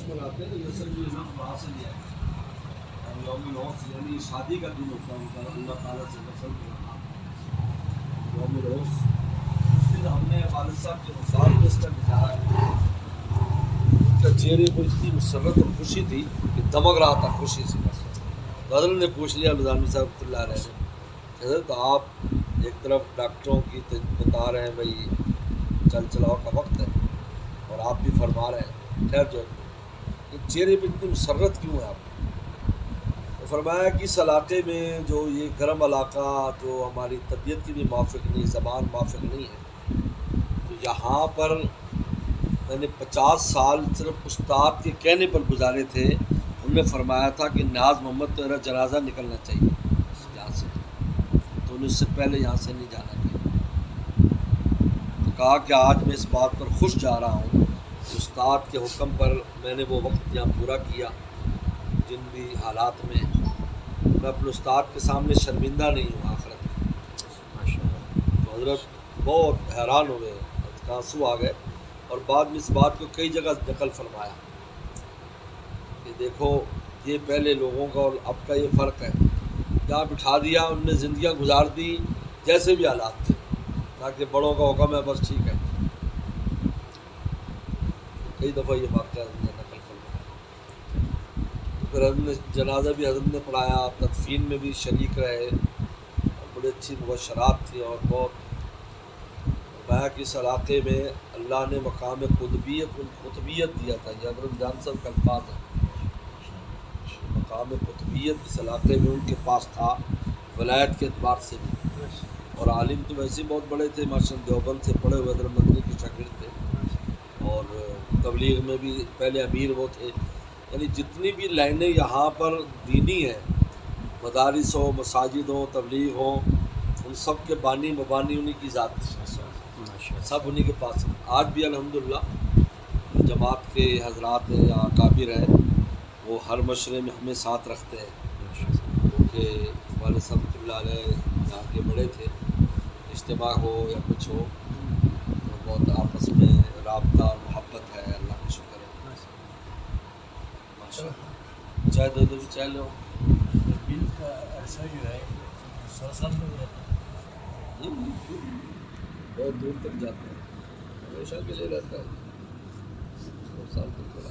نوس مناتے ہیں تو یہ سب یہ نفس وہاں سے لیا ہے، اور یوم نوس یعنی شادی کا دن ہوتا ہے ان کا، اللہ تعالیٰ سے نسل کرنا یوم نوس۔ اس دن ہم نے والد صاحب کے مثال میں اس کا گزارا کیا، ان کے چہرے پر اتنی مسرت اور خوشی تھی کہ دمک رہا تھا خوشی سے بس۔ تو حضرت نے پوچھ لیا نظامی صاحب رحمۃ اللہ علیہ نے کہ حضرت آپ ایک طرف ڈاکٹروں کی بتا رہے ہیں بھائی چل چلاؤ کا وقت ہے، اور آپ بھی فرما رہے ہیں ٹھہر جاؤ، تو چہرے پہ اتنی مسرت کیوں ہے آپ کو؟ تو فرمایا کہ اس علاقے میں جو یہ گرم علاقہ جو ہماری طبیعت کی بھی موافق نہیں، زبان موافق نہیں ہے، تو یہاں پر میں نے 50 سال صرف استاد کے کہنے پر گزارے تھے۔ انہوں نے فرمایا تھا کہ نیاز محمد تو میرا جنازہ نکلنا چاہیے یہاں سے، تو انہیں اس سے پہلے یہاں سے نہیں جانا چاہیے۔ تو کہا کہ آج میں اس بات پر خوش جا رہا ہوں کہ استاد کے حکم پر میں نے وہ وقت یہاں پورا کیا، جن بھی حالات میں میں اپنے استاد کے سامنے شرمندہ نہیں ہوں آخرت میں۔ تو حضرت بہت حیران ہو گئے، آنسو آ گئے، اور بعد میں اس بات کو کئی جگہ نقل فرمایا کہ دیکھو یہ پہلے لوگوں کا اور اب کا یہ فرق ہے، جہاں بٹھا دیا ان نے زندگیاں گزار دی جیسے بھی حالات تھے، تاکہ بڑوں کا حکم ہے بس ٹھیک ہے۔ کئی دفعہ یہ واقعہ حضرت نے نقل فرمایا۔ پھر حضرت نے جنازہ بھی حضرت نے پڑھایا، تدفین میں بھی شریک رہے، اور بڑی اچھی مبشرات تھی، اور بہت فرمایا کہ اس علاقے میں اللہ نے مقام قطبیت دیا تھا۔ یہ حضرت جان صاحب کا الفاظ ہے، مقام قطبیت اس علاقے میں ان کے پاس تھا، ولایت کے اعتبار سے بھی، اور عالم تو ویسے ہی بہت بڑے تھے، ماشاءاللہ دیوبند سے پڑھے ہوئے، حضرت مدنی کے شاگرد تھے، اور تبلیغ میں بھی پہلے امیر وہ تھے۔ یعنی جتنی بھی لائنیں یہاں پر دینی ہیں، مدارس ہوں، مساجد ہوں، تبلیغ ہوں، ان سب کے بانی مبانی انہی کی ذات تھی، سب انہی کے پاس ہیں۔ آج بھی الحمدللہ جماعت کے حضرات ہیں یا اکابر ہیں، وہ ہر مشورے میں ہمیں ساتھ رکھتے ہیں، کیونکہ والد صاحب رحمۃ اللہ علیہ یہاں کے بڑے تھے، اجتماع ہو یا کچھ ہو تو بہت آپس میں رابطہ اور محبت ہے، اللہ کا شکر ہے۔ ماشاءاللہ چائے دو دو چائے لو۔ بل کا عرصہ جو ہے 100 سال میں رہتا ہے، بہت دور تک جاتا ہے، ہمیشہ کے لیے رہتا ہے، 100 سال تک چلا۔